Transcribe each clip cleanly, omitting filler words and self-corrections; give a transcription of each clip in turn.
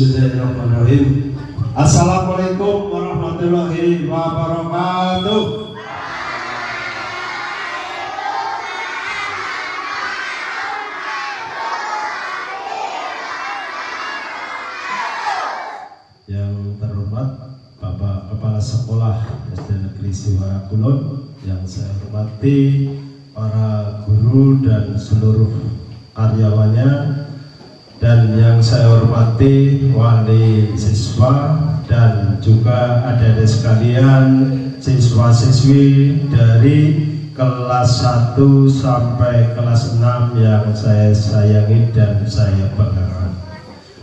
Bismillahirrahmanirrahim. Assalamualaikum warahmatullahi wabarakatuh. Yang terhormat Bapak Kepala Sekolah SD Negeri Siwara Kulon, yang saya hormati para guru dan seluruh karyawannya, dan yang saya hormati wali siswa dan juga adik-adik sekalian, siswa-siswi dari kelas 1 sampai kelas 6 yang saya sayangi dan saya banggakan.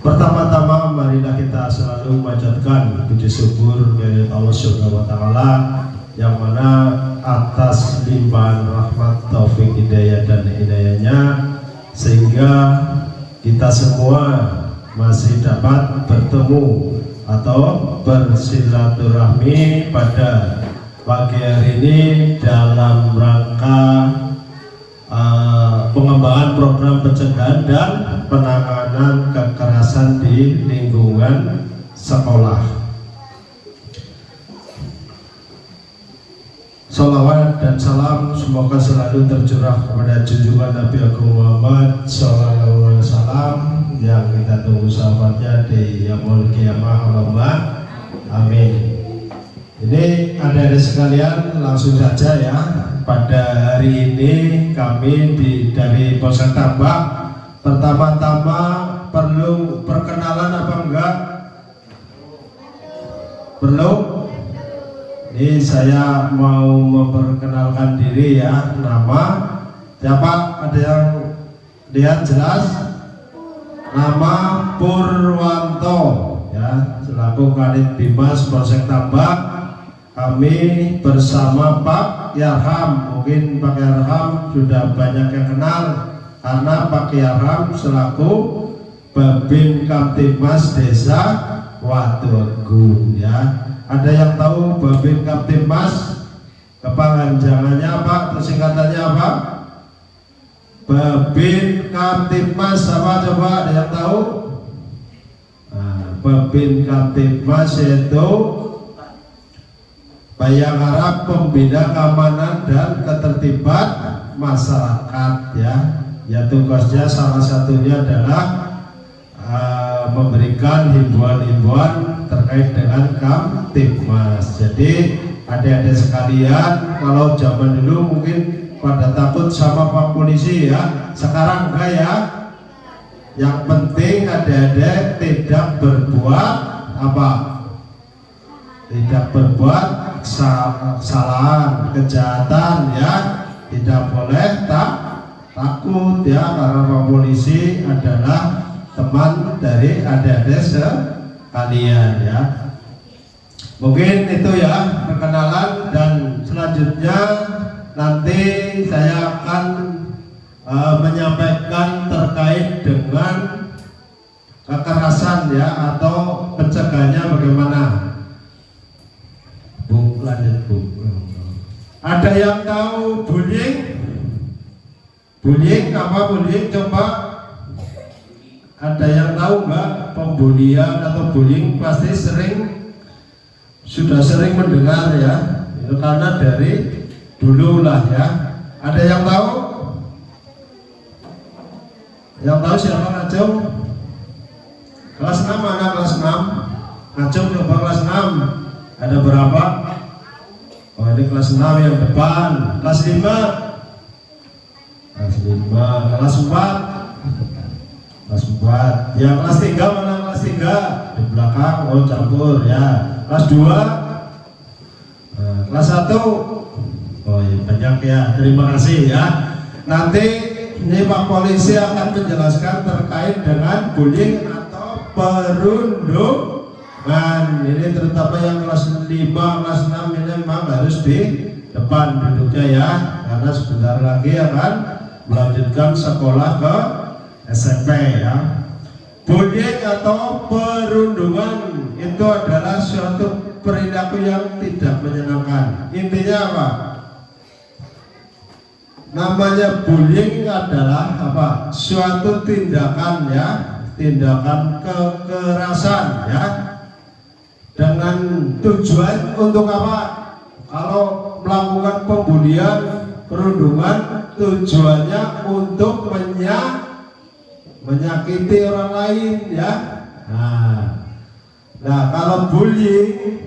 Pertama-tama marilah kita selalu memanjatkan puji syukur kepada Allah Subhanahu wa taala, yang mana atas limpahan rahmat, taufik, hidayah dan hidayahnya sehingga kita semua masih dapat bertemu atau bersilaturahmi pada pagi hari ini dalam rangka pengembangan program pencegahan dan penanganan kekerasan di lingkungan sekolah. Salawat dan salam semoga selalu tercurah kepada junjungan Nabi Agung Muhammad Sallallahu Alaihi Wasallam yang kita tunggu sahabatnya di yaumul qiyamah. Allahumma amin. Ini adik-adik sekalian, langsung saja ya. Pada hari ini kami dari Polsek Tambak pertama-tama perlu perkenalan apa enggak? Perlu? Ini saya mau memperkenalkan diri ya. Nama siapa? Ada yang lihat jelas? Nama Purwanto ya, selaku Kadit Bimas Polsek Tambak. Kami bersama Pak Yarham. Mungkin Pak Yarham sudah banyak yang kenal karena Pak Yarham selaku Babin Kamtibmas Desa Watuagung ya. Ada yang tahu Babin Kamtibmas kepanjangannya apa, atau singkatannya apa? Babin Kamtibmas apa coba, ada yang tahu? Nah, Babin Kamtibmas yaitu Bayang Harap Pembina Keamanan dan Ketertiban Masyarakat ya. Ya, tugasnya salah satunya adalah memberikan himbauan-himbauan terkait dengan Kamtibmas. Jadi adik-adik sekalian, kalau zaman dulu mungkin pada takut sama Pak Polisi ya, sekarang enggak ya. Yang penting adik-adik tidak berbuat apa? Tidak berbuat kesalahan, kejahatan ya. Tidak boleh takut ya, karena Pak Polisi adalah teman dari adik-adik sekalian ya. Mungkin itu ya perkenalan, dan selanjutnya nanti saya akan menyampaikan terkait dengan kekerasan ya, atau pencegahannya bagaimana. Bu, lanjut Bu. Ada yang tahu bullying? Bullying apa bullying coba? Ada yang tahu nggak? Pembulian atau bullying pasti sudah sering mendengar ya, itu karena dari dulu lah ya. Ada yang tahu? Yang tahu siapa? Ngacung? Kelas 6 mana? Kelas 6? Ngacung coba kelas 6. Ada berapa? Oh, ini kelas 6 yang depan. Kelas 5? Kelas 5. Kelas 4? Kelas 4. Yang kelas 3 mana? Kelas 3 di belakang. Oh, campur ya. Kelas 2? Kelas 1? Oh iya, banyak ya. Terima kasih ya. Nanti ini Pak Polisi akan menjelaskan terkait dengan bullying atau perundungan. Ini terutama yang kelas 5, kelas 6 ini memang harus di depan duduknya ya, karena sebentar lagi akan melanjutkan sekolah ke SMP ya. Bullying atau perundungan itu adalah suatu perilaku yang tidak menyenangkan. Intinya apa? Namanya bullying adalah apa? Suatu tindakan ya, tindakan kekerasan ya, dengan tujuan untuk apa? Kalau melakukan pembulian, perundungan, tujuannya untuk menyakiti orang lain ya. Nah kalau bullying,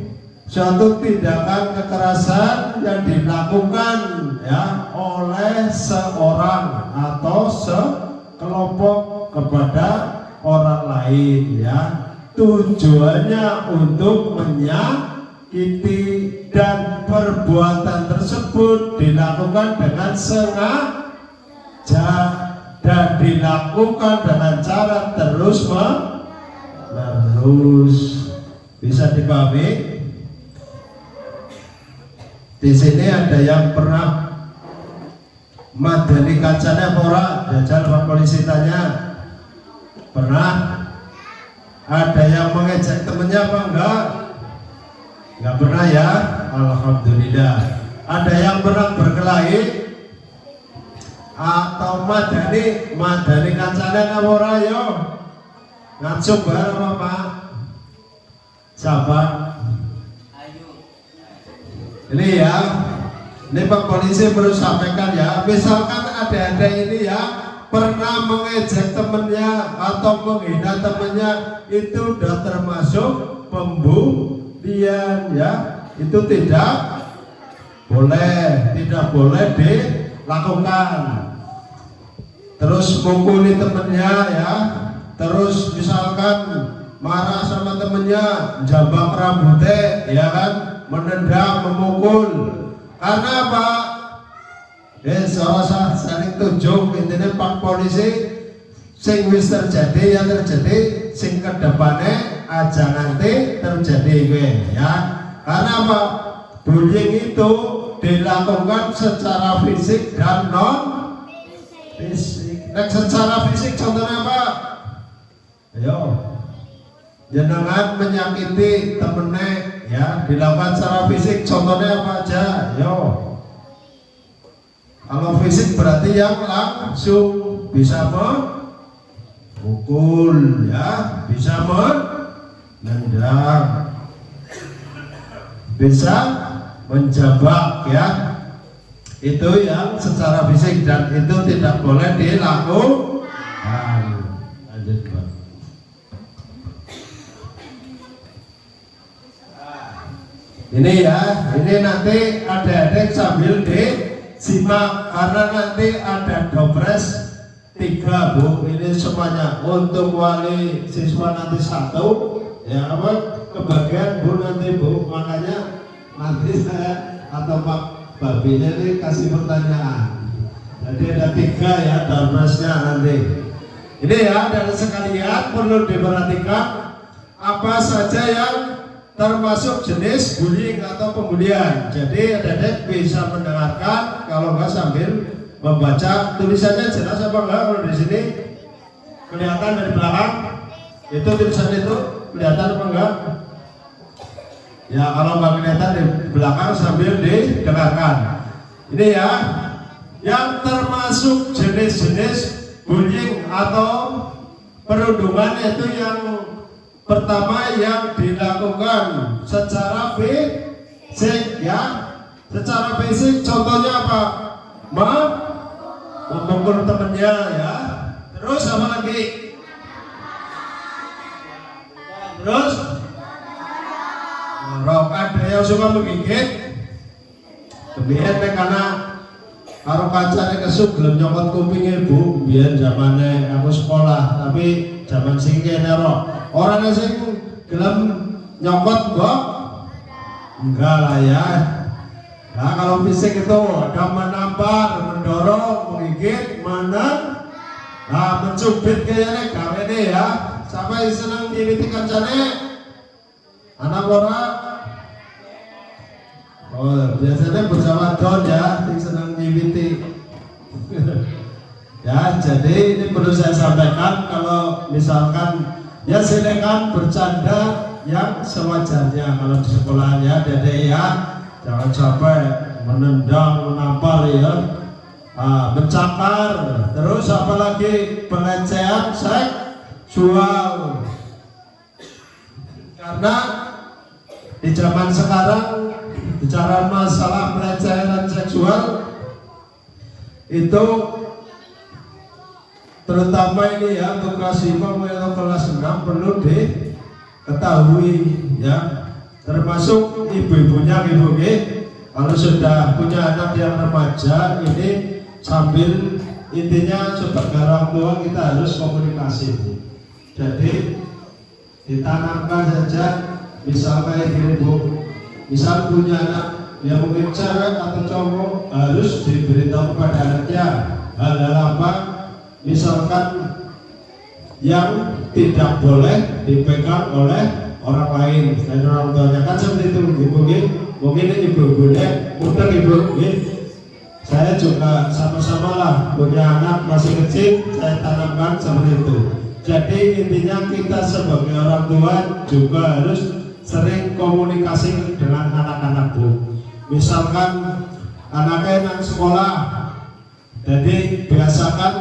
suatu tindakan kekerasan yang dilakukan ya oleh seorang atau sekelompok kepada orang lain ya, tujuannya untuk menyakiti, dan perbuatan tersebut dilakukan dengan sengaja dan dilakukan dengan cara terus menerus. Bisa dipahami? Di sini ada yang pernah madani kacanya pora, jajal Pak Polisi tanya. Pernah? Ada yang mengejek temennya apa enggak? Enggak pernah ya? Alhamdulillah. Ada yang pernah berkelahi atau madani kacanya pora yo? Ngacuk bareng apa? Sahabat. Ini ya, ini Pak Polisi perlu sampaikan ya. Misalkan ada ini ya pernah mengejek temennya atau menghina temennya, itu sudah termasuk pembulian ya. Itu tidak boleh dilakukan. Terus mukuli temennya ya, terus misalkan marah sama temennya, jambak rambutnya ya kan, menendang, memukul. Karena apa? Salah saling tunjuk. Intinya Pak Polisi sing wis terjadi ya terjadi, sing kedepane aja nanti terjadi gue ya. Karena apa? Bullying itu dilakukan secara fisik dan non fisik. Secara fisik contohnya apa? Ayo, jenengan menyakiti temennya ya, dilakukan secara fisik, contohnya apa aja? Yo, kalau fisik berarti yang langsung bisa memukul ya, bisa menendang, bisa menjabak ya, itu yang secara fisik dan itu tidak boleh dilakukan. Lanjut Pak. Ini ya, ini nanti adik-adik sambil disimak karena nanti ada dopres 3 Bu. Ini semuanya untuk wali siswa nanti 1 ya, apa kebagian Bu nanti Bu, makanya nanti saya atau Pak Babinya ini kasih pertanyaan. Jadi ada 3 ya dopresnya nanti. Ini ya, dan sekalian perlu diperhatikan apa saja yang termasuk jenis bullying atau pembulian. Jadi adik-adik bisa mendengarkan, kalau enggak sambil membaca. Tulisannya jelas apa enggak? Kalau di sini kelihatan dari belakang itu tulisan itu kelihatan apa enggak? Ya kalau enggak kelihatan di belakang sambil didengarkan. Ini ya, yang termasuk jenis-jenis bullying atau perundungan itu yang pertama yang dilakukan secara fisik ya. Secara fisik contohnya apa? Memukul temennya ya. Terus apa lagi? Terus ada yang suka menggigit. Kemudian karena karo kancane kesuk gelem nyokot kupinge Bu, biyen zamane aku sekolah, tapi zaman sing kene orang sing gelem nyokot kok enggak lah ya. Nah kalau fisik itu ada menampar, mendorong, menggigit, mencubit kayaknya gawe ini ya. Sampai senang nyimiti kancane anak orang. Oh biasanya bersama don ya, senang nyimiti. Ya jadi ini perlu saya sampaikan, kalau misalkan ya silakan bercanda yang sewajarnya kalau di sekolah ya, Dede ya, jangan sampai menendang, menampar ya, mencakar, terus apalagi pelecehan seksual. Karena di zaman sekarang bicara masalah pelecehan seksual itu terutama ini ya untuk kelas 5 atau kelas 6 perlu diketahui ya, termasuk ibu-ibunya ibu kalau sudah punya anak yang remaja ini sambil intinya sebagai orang tua kita harus komunikasi. Jadi ditanamkan saja, misal kayak gini Bu, misal punya anak yang mungkin cewek atau cowok harus diberitahu kepada anaknya hal-hal apa misalkan yang tidak boleh dipegang oleh orang lain dan orang tuanya, kan seperti itu mungkin ibu-ibunya mudah ibu saya juga sama-sama lah punya anak masih kecil, saya tanamkan seperti itu. Jadi intinya kita sebagai orang tua juga harus sering komunikasi dengan anak-anak Bu. Misalkan anaknya yang sekolah, jadi biasakan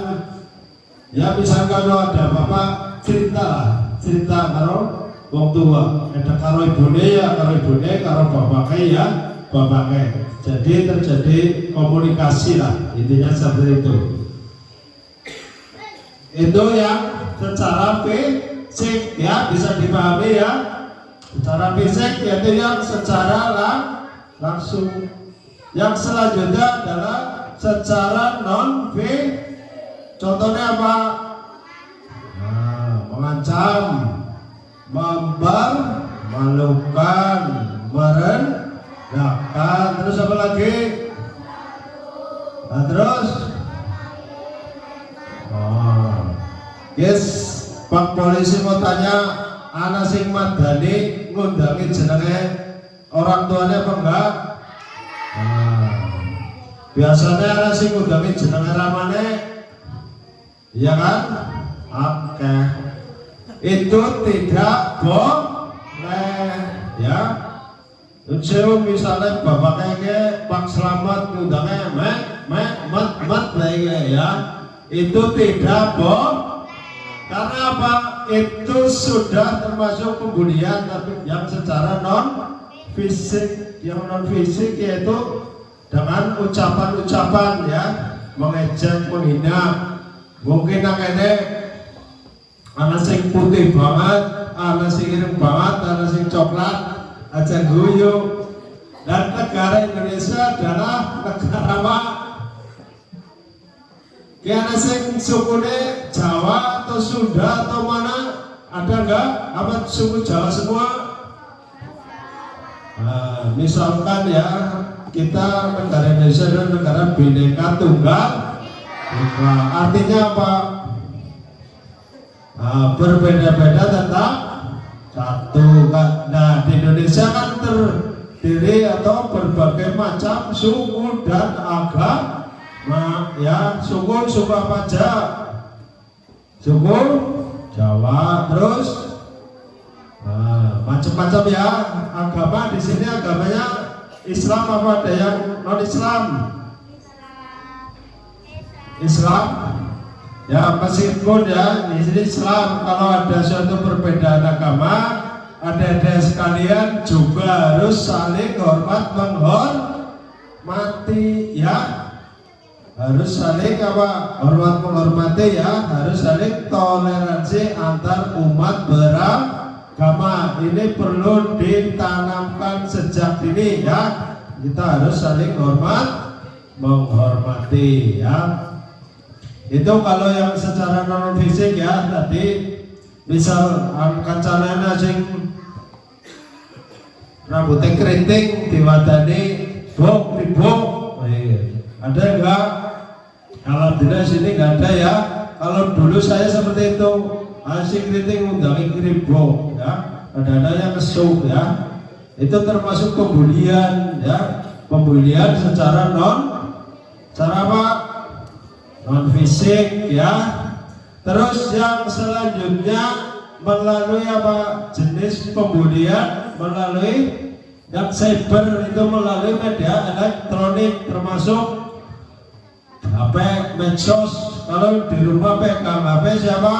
ya misalkan kalau ada bapak cerita karo wong tua, ada karo ibune ya karo ibune, karo bapaknya ya bapaknya. Jadi terjadi komunikasi lah, intinya seperti itu. Itu yang secara fisik ya bisa dipahami ya. Secara fisik yaitu yang secara langsung. Yang selanjutnya adalah secara non fisik. Contohnya apa? Nah, mengancam, malukan, merendahkan, terus apa lagi? Nah, terus yes, Pak Polisi mau tanya, anak sing madani ngundangi jenenge orang tuanya apa enggak? Biasanya anak sing ngundangi jenenge ramane, iya kan? Oke, itu tidak boleh ya. Ujian misalnya bapaknya Pak Selamat ngundangnya mat lagi ya, itu tidak boleh. Karena apa? Itu sudah termasuk pembulian tapi yang secara non fisik. Yang non fisik yaitu dengan ucapan-ucapan ya, mengejek, menghina. Mungkin anak sing putih banget, anak sing ireng banget, anak sing coklat aja guyu. Dan negara Indonesia adalah negara apa? Kiana sing sukune Jawa atau Sunda atau mana? Ada enggak? Apa suku Jawa semua? Nah, misalkan ya kita negara Indonesia adalah negara Bhinneka Tunggal Ika. Artinya apa? Nah, berbeda-beda tetap satu kan. Nah, di Indonesia kan terdiri atau berbagai macam suku dan agama. Nah, ya suku apa aja? Suku Jawa, terus macam-macam ya agama. Di sini agamanya Islam apa ada yang non Islam? Islam. Ya meskipun ya di sini Islam, kalau ada suatu perbedaan agama, ada sekalian juga harus saling hormat menghormati ya. Harus saling apa? Hormat menghormati ya, harus saling toleransi antar umat beragama. Ini perlu ditanamkan sejak dini ya. Kita harus saling hormat menghormati ya. Itu kalau yang secara non fisik ya, tadi misal kancana sing rambutnya keriting diwadani bok ada enggak? Alhamdulillah sini enggak ada ya. Kalau dulu saya seperti itu, asik keriting undangi kribo ya, ada yang kesuk ya. Itu termasuk pembulian ya, pembulian secara non fisik ya. Terus yang selanjutnya melalui apa? Jenis pembulian melalui yang cyber, itu melalui media elektronik, termasuk HP, medsos. Kalau di rumah pegang HP siapa?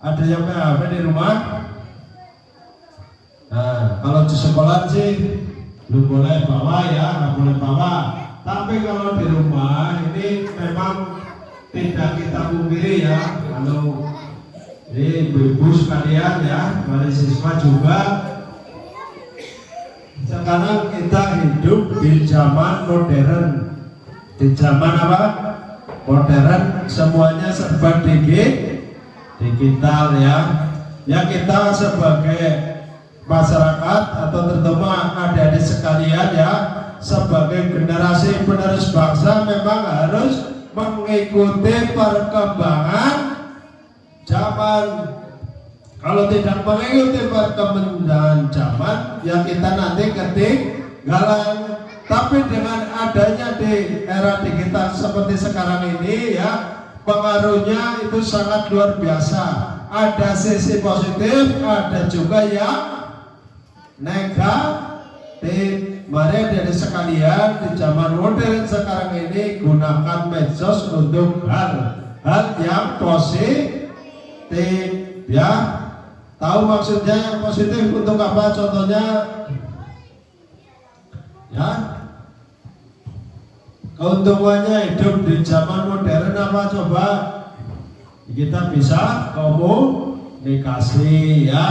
Ada yang PHP di rumah? Nah, kalau di sekolah sih belum boleh bawa ya, nggak boleh bawa. Tapi kalau di rumah ini memang tidak kita pungkiri ya, kalau ini ibu sekalian ya, mahasiswa juga. Sekarang kita hidup di zaman modern. Di zaman apa? Modern, semuanya serba digital ya. Ya kita sebagai masyarakat atau terutama adik-adik sekalian ya, sebagai generasi penerus bangsa memang harus mengikuti perkembangan zaman. Kalau tidak mengikuti perkembangan zaman, ya kita nanti ketinggalan. Tapi dengan adanya di era digital seperti sekarang ini ya, pengaruhnya itu sangat luar biasa. Ada sisi positif, ada juga yang negatif. Mari dari sekalian, di zaman modern sekarang ini gunakan medsos untuk hal yang positif ya. Tahu maksudnya yang positif untuk apa? Contohnya ya, keuntungannya hidup di zaman modern apa coba? Kita bisa komunikasi ya,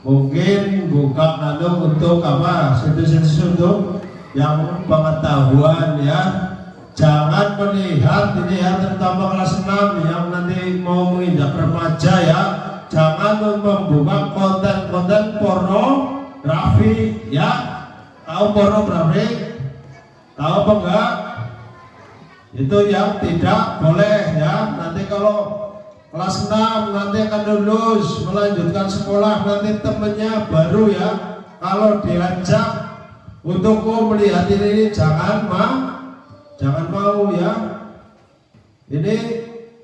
mungkin buka untuk apa, situs-situs untuk yang pengetahuan ya. Jangan melihat ini ya, terutama kelas 6 yang nanti mau menginjak remaja ya, jangan membuka konten-konten pornografi ya. Tahu pornografi? Tahu apa enggak? Itu yang tidak boleh ya. Nanti kalau kelas 6 nanti akan lulus, melanjutkan sekolah, nanti temennya baru ya. Kalau diajak untuk melihat ini jangan mau ya. Ini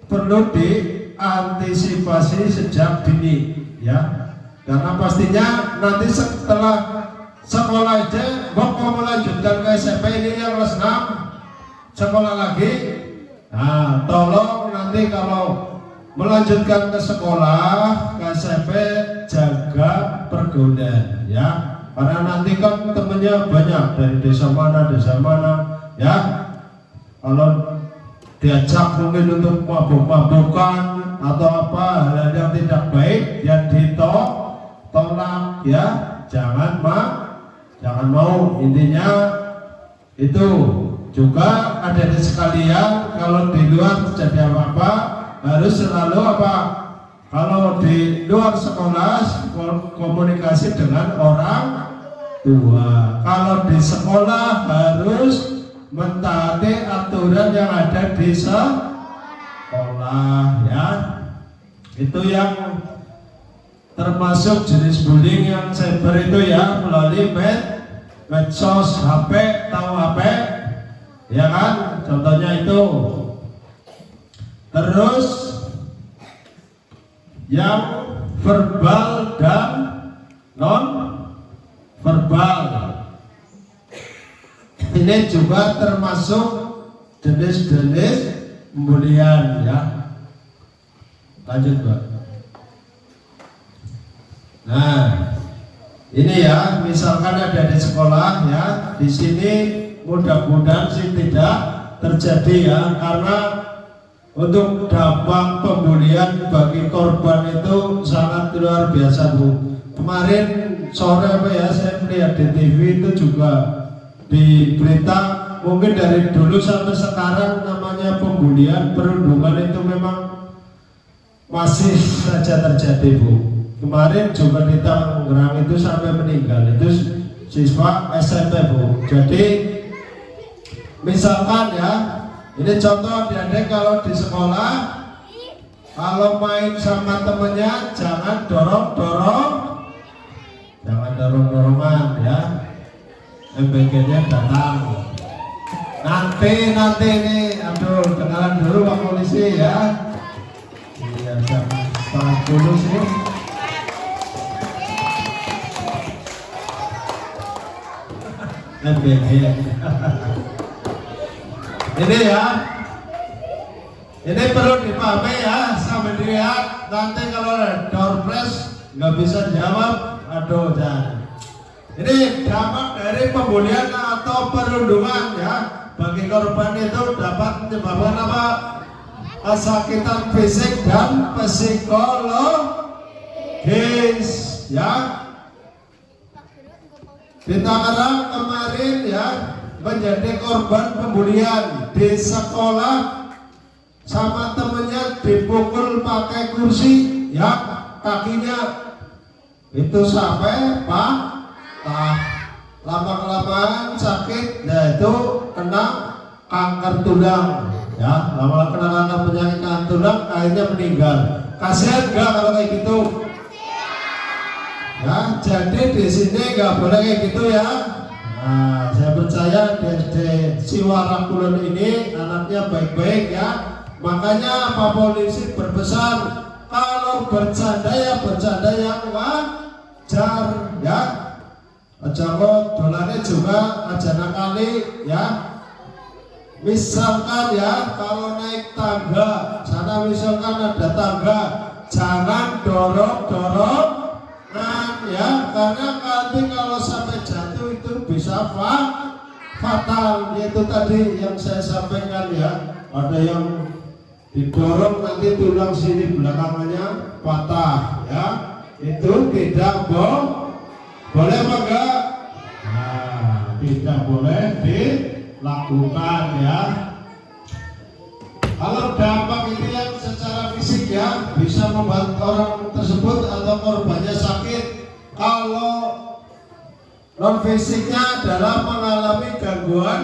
perlu diantisipasi sejak dini ya. Karena pastinya nanti setelah sekolah aja mau melanjutkan ke SMP ini yang kelas 6 sekolah lagi. Nah, tolong nanti kalau melanjutkan ke sekolah ke SMP jaga pergaulan ya, karena nanti kan temennya banyak dari desa mana ya. Kalau diajak mungkin untuk mabuk-mabukan atau apa hal yang tidak baik ya ditolak ya, jangan mau. Intinya itu juga ada di sekalian, kalau di luar terjadi apa-apa harus selalu apa, kalau di luar sekolah komunikasi dengan orang tua, kalau di sekolah harus mentaati aturan yang ada di sekolah ya. Itu yang termasuk jenis bullying yang cyber itu ya, melalui medsos, HP, tahu HP ya kan, contohnya itu. Terus yang verbal dan non verbal, ini juga termasuk jenis-jenis pembulian ya. Lanjut Pak. Nah, ini ya, misalkan ada di sekolah ya, di sini mudah-mudahan sih tidak terjadi ya, karena untuk dampak pembulian bagi korban itu sangat luar biasa Bu. Kemarin sore apa ya, saya melihat di TV itu juga di berita, mungkin dari dulu sampai sekarang namanya pembulian, perundungan itu memang masih saja terjadi Bu. Kemarin juga di Tangerang itu sampai meninggal, itu siswa SMP Bu. Jadi misalkan ya, ini contoh adik-adik kalau di sekolah, kalau main sama temennya jangan dorong-dorongan ya. MBG-nya datang. Nanti ini, aduh, kenalan dulu Pak Polisi ya. Iya, jam 10 sih. MBG. Ini ya, ini perlu dipahami ya, sampai lihat nanti kalau ada door prize nggak bisa jawab, aduh jangan. Ini dampak dari pembulian atau perundungan ya. Bagi korban itu dapat menyebabkan apa? Kesakitan fisik dan psikologis ya. Di Tangerang kemarin ya menjadi korban pembulian di sekolah, sama temennya dipukul pakai kursi ya, kakinya itu sampai patah, lama-kelamaan sakit, nah itu kena kanker tulang ya, lama-lama kena kanker penyakit kanker tulang akhirnya meninggal. Kasihan nggak kalau kayak gitu ya? Jadi di sini nggak boleh kayak gitu ya. Nah, saya percaya SD Siwara Kulon ini anaknya baik-baik ya. Makanya Pak Polisi berpesan kalau bercanda ya bercanda yang wajar ya. Aja kok dolane juga aja nakali ya. Misalkan ya kalau naik tangga, sana misalkan ada tangga, jangan dorong-dorong ya, karena nanti kalau sampai jatuh itu bisa fatal. Itu tadi yang saya sampaikan ya, ada yang didorong nanti tulang sini belakangnya patah ya, itu tidak boleh apa enggak? Nah, tidak boleh dilakukan ya. Kalau dampak itu yang secara fisik ya bisa membuat orang tersebut atau korbannya sakit. Kalau non fisiknya adalah mengalami gangguan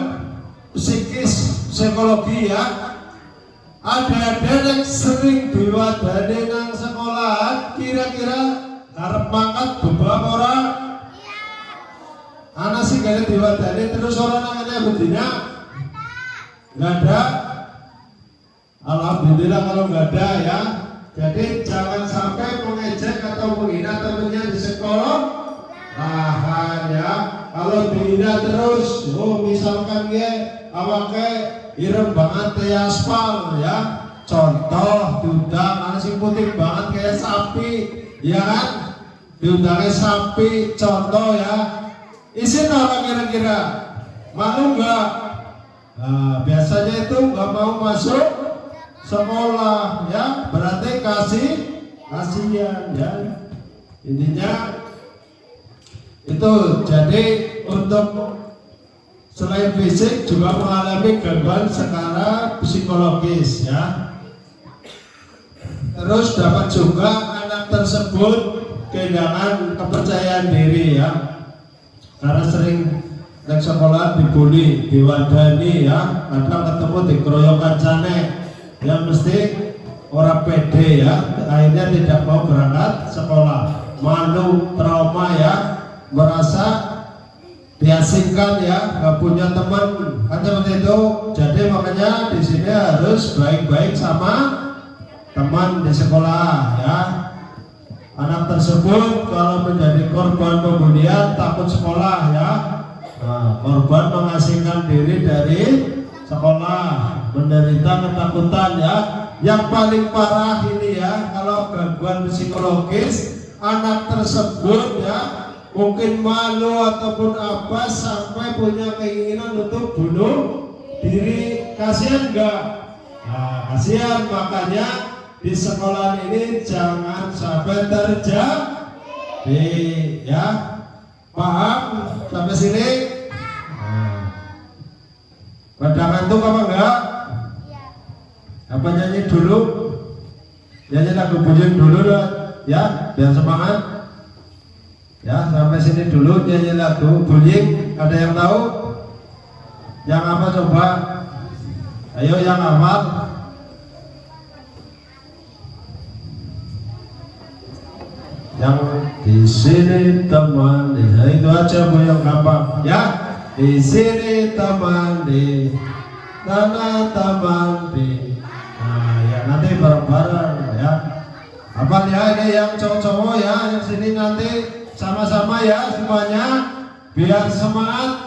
psikis, psikologi ya. Ada yang sering diwadani nang sekolahan, kira-kira harap mangkat beberapa orang. Anak sih gak diwadani terus orang namanya bedina nggak ada. Alhamdulillah kalau nggak ada ya. Jadi jangan sampai mengejek atau menghina temannya di sekolah. Ya. Kalau dihina terus, misalkan ya awake ireng banget kayak aspal ya. Contoh diundang anak sing putih banget kayak sapi, ya kan? Diundangnya sapi, contoh ya. Isin orang kira-kira malu nggak? Nah, biasanya itu nggak mau masuk sekolah ya, berarti kasihan ya. Intinya itu jadi untuk selain fisik juga mengalami gangguan secara psikologis ya. Terus dapat juga anak tersebut kehilangan kepercayaan diri ya, karena sering naik sekolah dibully, diwadani ya, kadang ketemu dikeroyokan cane yang mesti orang pede ya, akhirnya tidak mau berangkat sekolah, malu, trauma ya, merasa diasingkan ya, gak punya teman kan seperti itu. Jadi makanya di sini harus baik-baik sama teman di sekolah ya. Anak tersebut kalau menjadi korban pembulian takut sekolah ya. Nah, korban mengasingkan diri dari sekolah, menderita ketakutan ya. Yang paling parah ini ya, kalau gangguan psikologis anak tersebut ya mungkin malu ataupun apa sampai punya keinginan untuk bunuh diri. Kasihan enggak? Nah, kasihan, makanya di sekolah ini jangan sampai terjadi ya. Paham sampai sini? Pada ngantuk apa enggak? Apa nyanyi dulu? Nyanyi lagu bunyi dulu ya, biar semangat. Ya, sampai sini dulu nyanyi lagu bunyi. Ada yang tahu? Yang apa coba? Ayo yang hafal. Yang di sini teman, nah, itu aja Bu yang gampang ya. Di sini teman, di tanah teman, di nah ya nanti bareng-bareng ya. Hafal ya, ini yang cowok-cowok ya, yang sini nanti sama-sama ya semuanya biar semangat.